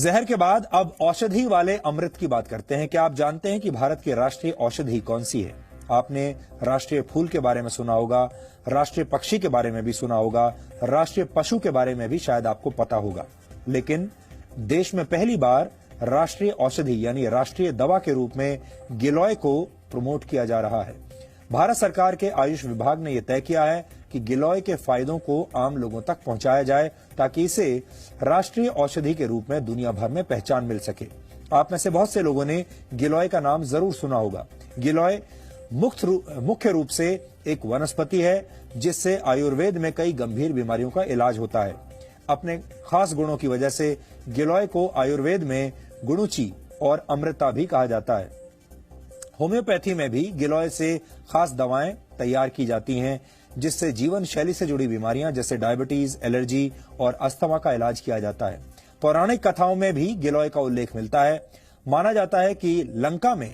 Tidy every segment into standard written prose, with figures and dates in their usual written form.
जहर के बाद अब औषधि वाले अमृत की बात करते हैं। क्या आप जानते हैं कि भारत की राष्ट्रीय औषधि कौन सी है? आपने राष्ट्रीय फूल के बारे में सुना होगा, राष्ट्रीय पक्षी के बारे में भी सुना होगा, राष्ट्रीय पशु के बारे में भी शायद आपको पता होगा। लेकिन देश में पहली बार राष्ट्रीय औषधि यानी राष्ट्रीय दवा के रूप में गिलोय को प्रमोट किया जा रहा है। भारत सरकार के आयुष विभाग ने यह तय किया है कि गिलोय के फायदों को आम लोगों तक पहुंचाया जाए ताकि इसे राष्ट्रीय औषधि के रूप में दुनिया भर में पहचान मिल सके। आप में से बहुत से लोगों ने गिलोय का नाम जरूर सुना होगा। गिलोय मुख्य रूप से एक वनस्पति है जिससे आयुर्वेद में कई गंभीर बीमारियों का इलाज होता है। अपने खास गुणों की वजह से गिलोय को आयुर्वेद में गुणुची और अमृता भी कहा जाता है। होम्योपैथी में भी गिलोय से खास दवाएं तैयार की जाती हैं जिससे जीवन शैली से जुड़ी बीमारियां जैसे डायबिटीज, एलर्जी और अस्थमा का इलाज किया जाता है। पौराणिक कथाओं में भी गिलोय का उल्लेख मिलता है। माना जाता है कि लंका में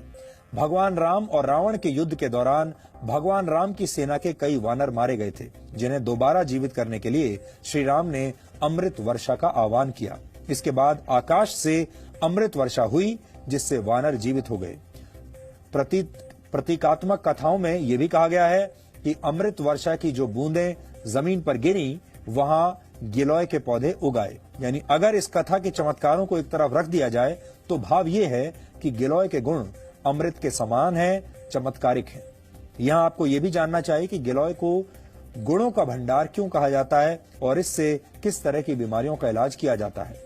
भगवान राम और रावण के युद्ध के दौरान भगवान राम की सेना के कई वानर मारे गए थे, जिन्हें दोबारा जीवित करने के लिए श्री राम ने अमृत वर्षा का आह्वान किया। इसके बाद आकाश से अमृत वर्षा हुई जिससे वानर जीवित हो गए। प्रतीकात्मक कथाओं में यह भी कहा गया है कि अमृत वर्षा की जो बूंदें जमीन पर गिरी वहां गिलोय के पौधे उगाए। यानी अगर इस कथा के चमत्कारों को एक तरफ रख दिया जाए तो भाव यह है कि गिलोय के गुण अमृत के समान है, चमत्कारिक है। यहां आपको यह भी जानना चाहिए कि गिलोय को गुणों का भंडार क्यों कहा जाता है और इससे किस तरह की बीमारियों का इलाज किया जाता है।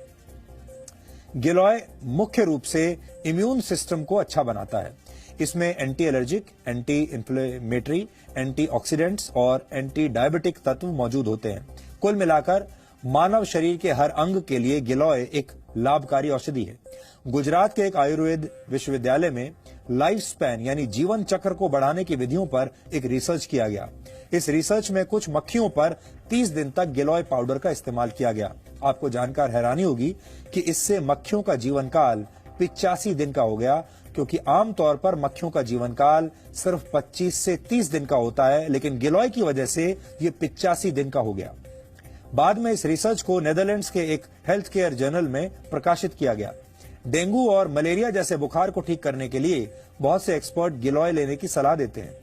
गिलोय मुख्य रूप से इम्यून सिस्टम को अच्छा बनाता है। इसमें anti allergic, anti inflammatory, antioxidants और एंटी डायबिटिक तत्व मौजूद होते हैं। कुल मिलाकर मानव शरीर के हर अंग के लिए गिलोय एक लाभकारी औषधि है। गुजरात के एक आयुर्वेद विश्वविद्यालय में लाइफ स्पैन यानी जीवन चक्र को बढ़ाने की विधियों पर एक रिसर्च किया गया। इस रिसर्च में कुछ मक्खियों पर 30 दिन तक गिलोय पाउडर का इस्तेमाल किया गया। आपको जानकर हैरानी होगी कि इससे मक्खियों का जीवन काल 85 दिन का हो गया, क्योंकि आमतौर पर मक्खियों का जीवन काल सिर्फ 25 से 30 दिन का होता है, लेकिन गिलोय की वजह से ये 85 दिन का हो गया। बाद में इस रिसर्च को नेदरलैंड्स के एक हेल्थ केयर जर्नल में प्रकाशित किया गया। डेंगू और मलेरिया जैसे बुखार को ठीक करने के लिए बहुत से एक्सपर्ट गिलोय लेने की सलाह देते हैं।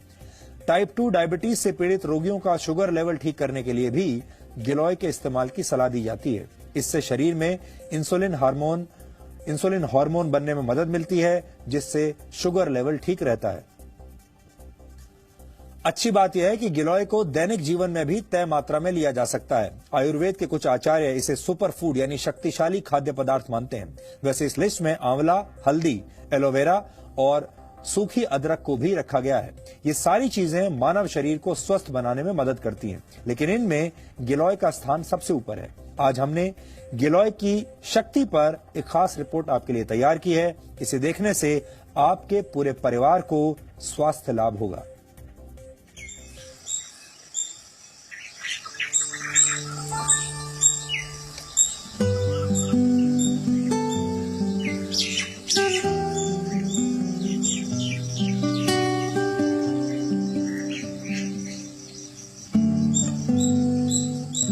टाइप 2 डायबिटीज से पीड़ित रोगियों का शुगर लेवल ठीक करने के लिए भी गिलोय के इस्तेमाल की सलाह दी जाती है। इससे शरीर में इंसुलिन हार्मोन बनने में मदद मिलती है, जिससे शुगर लेवल ठीक रहता है। अच्छी बात यह है कि गिलोय को दैनिक जीवन में भी तय मात्रा में लिया जा सकता है। आयुर्वेद के कुछ आचार्य इसे सुपर फूड यानी शक्तिशाली खाद्य पदार्थ मानते हैं। वैसे इस लिस्ट में आंवला, हल्दी, एलोवेरा और सूखी अदरक को भी रखा गया है। ये सारी चीजें मानव शरीर को स्वस्थ बनाने में मदद करती हैं, लेकिन इनमें गिलोय का स्थान सबसे ऊपर है। आज हमने गिलोय की शक्ति पर एक खास रिपोर्ट आपके लिए तैयार की है। इसे देखने से आपके पूरे परिवार को स्वास्थ्य लाभ होगा।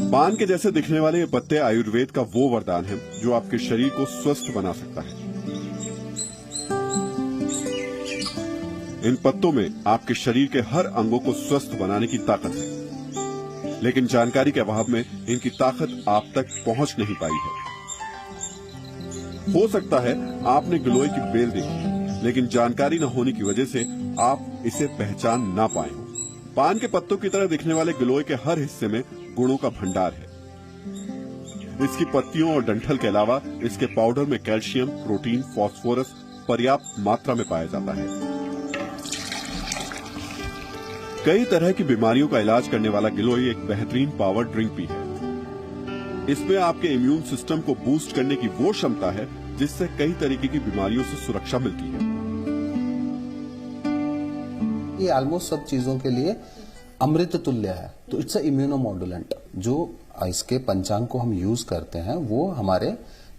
पान के जैसे दिखने वाले ये पत्ते आयुर्वेद का वो वरदान है जो आपके शरीर को स्वस्थ बना सकता है। इन पत्तों में आपके शरीर के हर अंगों को स्वस्थ बनाने की ताकत है, लेकिन जानकारी के अभाव में इनकी ताकत आप तक पहुंच नहीं पाई है। हो सकता है आपने गिलोय की बेल देखी, लेकिन जानकारी न होने की वजह से आप इसे पहचान ना पाए हो। पान के पत्तों की तरह दिखने वाले गिलोय के हर हिस्से में गुणों का भंडार है। इसकी पत्तियों और डंठल के अलावा इसके पाउडर में कैल्शियम, प्रोटीन, फास्फोरस पर्याप्त मात्रा में पाया जाता है। कई तरह की बीमारियों का इलाज करने वाला गिलोय एक बेहतरीन पावर ड्रिंक भी है। इसमें आपके इम्यून सिस्टम को बूस्ट करने की वो क्षमता है जिससे कई तरीके की बीमारियों से सुरक्षा मिलती है। ये ऑलमोस्ट सब चीजों के लिए अमृत तुल्य है। तो इट्स अ इम्यूनोमॉड्यूलेंट। जो इसके पंचांग को हम यूज करते हैं वो हमारे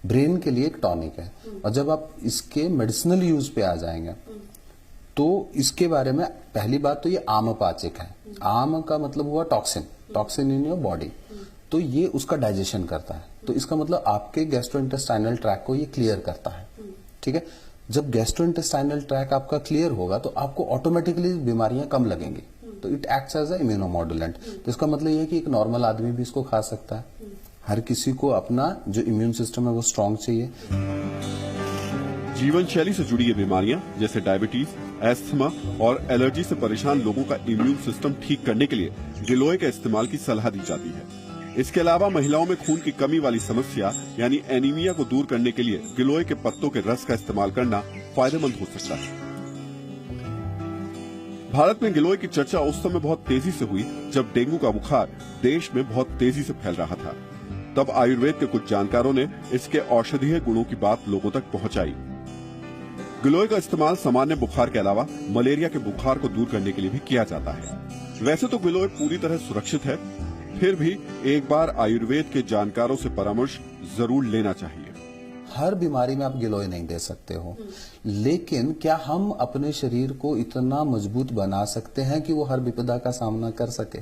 ब्रेन के लिए एक टॉनिक है। और जब आप इसके मेडिसिनल यूज पे आ जाएंगे तो इसके बारे में पहली बात तो ये आमपाचक है। आम का मतलब हुआ टॉक्सिन इन योर बॉडी। तो ये उसका डाइजेशन करता है। तो इसका मतलब आपके गैस्ट्रोइंटेस्टाइनल ट्रैक को ये क्लियर करता है। ठीक है, जब गैस्ट्रोइंटेस्टाइनल ट्रैक आपका क्लियर होगा तो आपको ऑटोमेटिकली बीमारियां कम लगेंगी। तो इट एक्ट्स एज अ इम्यूनोमॉड्यूलेंट। तो इसका मतलब ये है कि एक नॉर्मल आदमी भी इसको खा सकता है। हर किसी को अपना जो इम्यून सिस्टम है वो स्ट्रांग चाहिए। जीवन शैली से जुड़ी ये बीमारियां जैसे डायबिटीज, एस्थमा और एलर्जी से परेशान लोगों का इम्यून सिस्टम ठीक करने के लिए गिलोय के इस्तेमाल की सलाह दी जाती है। इसके अलावा महिलाओं में खून की कमी वाली समस्या यानी एनीमिया को दूर करने के लिए गिलोय के पत्तों के रस का इस्तेमाल करना फायदेमंद हो सकता है। भारत में गिलोय की चर्चा उस समय बहुत तेजी से हुई जब डेंगू का बुखार देश में बहुत तेजी से फैल रहा था। तब आयुर्वेद के कुछ जानकारों ने इसके औषधीय गुणों की बात लोगों तक पहुंचाई। गिलोय का इस्तेमाल सामान्य बुखार के अलावा मलेरिया के बुखार को दूर करने के लिए भी किया जाता है। वैसे तो गिलोय पूरी तरह सुरक्षित है, फिर भी एक बार आयुर्वेद के जानकारों से परामर्श जरूर लेना चाहिए। हर बीमारी में आप गिलोय नहीं दे सकते हो, लेकिन क्या हम अपने शरीर को इतना मजबूत बना सकते हैं कि वो हर विपदा का सामना कर सके?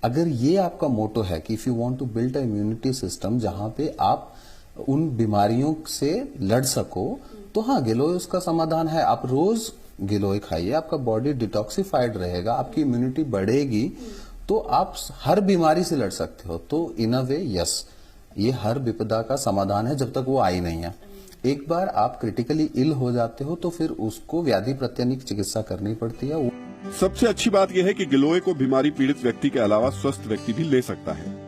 अगर ये आपका मोटो है कि if you want to build a immunity system जहां पे आप उन बीमारियों से लड़ सको, तो हाँ, गिलोय उसका समाधान है। आप रोज गिलोय खाइए, आपका बॉडी डिटॉक्सिफाइड रहेगा, आपकी इम्यूनिटी बढ़ेगी, तो आप हर बीमारी से लड़ सकते हो। तो इन अ वे यस, ये हर विपदा का समाधान है जब तक वो आई नहीं है। एक बार आप क्रिटिकली इल हो जाते हो तो फिर उसको व्याधि प्रत्यनिक चिकित्सा करनी पड़ती है। सबसे अच्छी बात यह है कि गिलोय को बीमारी पीड़ित व्यक्ति के अलावा स्वस्थ व्यक्ति भी ले सकता है।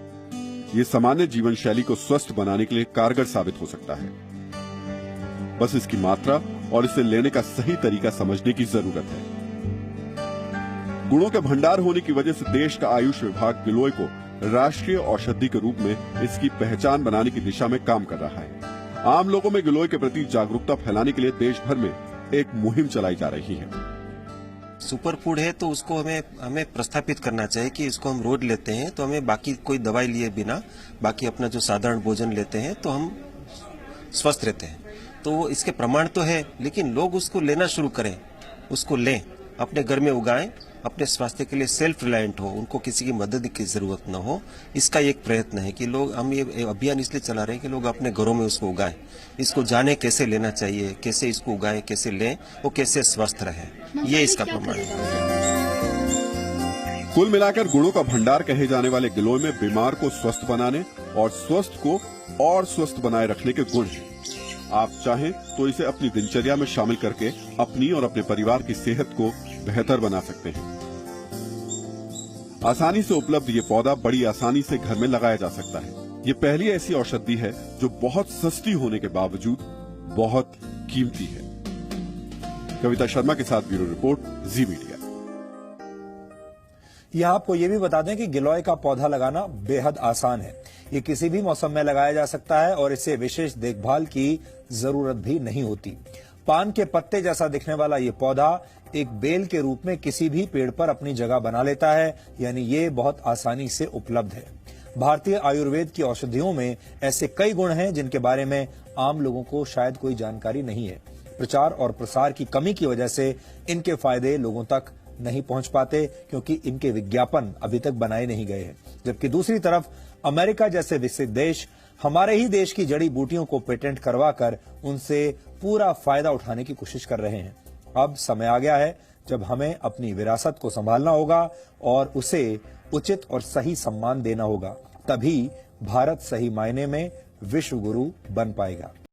ये सामान्य जीवन शैली को स्वस्थ बनाने के लिए कारगर साबित हो सकता है। बस इसकी मात्रा और इसे लेने का सही तरीका समझने की जरूरत है। गुणों के भंडार होने की वजह से देश का आयुष विभाग गिलोय को राष्ट्रीय औषधि के रूप में इसकी पहचान बनाने की दिशा में काम कर रहा है। आम लोगों में गिलोय के प्रति जागरूकता फैलाने के लिए देश भर में एक मुहिम चलाई जा रही है। सुपर फूड है तो उसको हमें प्रस्थापित करना चाहिए कि इसको हम रोज लेते हैं तो हमें बाकी कोई दवाई लिए बिना बाकी अपना जो साधारण भोजन लेते हैं तो हम स्वस्थ रहते हैं। तो इसके प्रमाण तो है, लेकिन लोग उसको लेना शुरू करें, उसको लें, अपने घर में उगाएं, अपने स्वास्थ्य के लिए सेल्फ रिलायंट हो, उनको किसी की मदद की जरूरत न हो। इसका एक प्रयत्न है कि लोग, हम ये अभियान इसलिए चला रहे हैं कि लोग अपने घरों में उसको उगाएं, इसको जाने कैसे लेना चाहिए, कैसे इसको उगाएं, कैसे लें, वो कैसे स्वस्थ रहे, ये इसका प्रमाण है। कुल मिलाकर गुणों का भंडार कहे जाने वाले गिलोय में बीमार को स्वस्थ बनाने और स्वस्थ को और स्वस्थ बनाए रखने के गुण हैं। आप चाहें तो इसे अपनी दिनचर्या में शामिल करके अपनी और अपने परिवार की सेहत को बेहतर बना सकते हैं। आसानी से उपलब्ध ये पौधा बड़ी आसानी से घर में लगाया जा सकता है। ये पहली ऐसी औषधि है जो बहुत सस्ती होने के बावजूद बहुत कीमती है। कविता शर्मा के साथ ब्यूरो रिपोर्ट, जी मीडिया। यह आपको ये भी बता दें कि गिलोय का पौधा लगाना बेहद आसान है। ये किसी भी मौसम में लगाया जा सकता है और इसे विशेष देखभाल की जरूरत भी नहीं होती। पान के पत्ते जैसा दिखने वाला ये पौधा एक बेल के रूप में किसी भी पेड़ पर अपनी जगह बना लेता है, यानी ये बहुत आसानी से उपलब्ध है। भारतीय आयुर्वेद की औषधियों में ऐसे कई गुण हैं जिनके बारे में आम लोगों को शायद कोई जानकारी नहीं है। प्रचार और प्रसार की कमी की वजह से इनके फायदे लोगों तक नहीं पहुंच पाते, क्योंकि इनके विज्ञापन अभी तक बनाए नहीं गए हैं। जबकि दूसरी तरफ अमेरिका जैसे विकसित देश हमारे ही देश की जड़ी बूटियों को पेटेंट करवाकर उनसे पूरा फायदा उठाने की कोशिश कर रहे हैं। अब समय आ गया है जब हमें अपनी विरासत को संभालना होगा और उसे उचित और सही सम्मान देना होगा। तभी भारत सही मायने में विश्व गुरु बन पाएगा।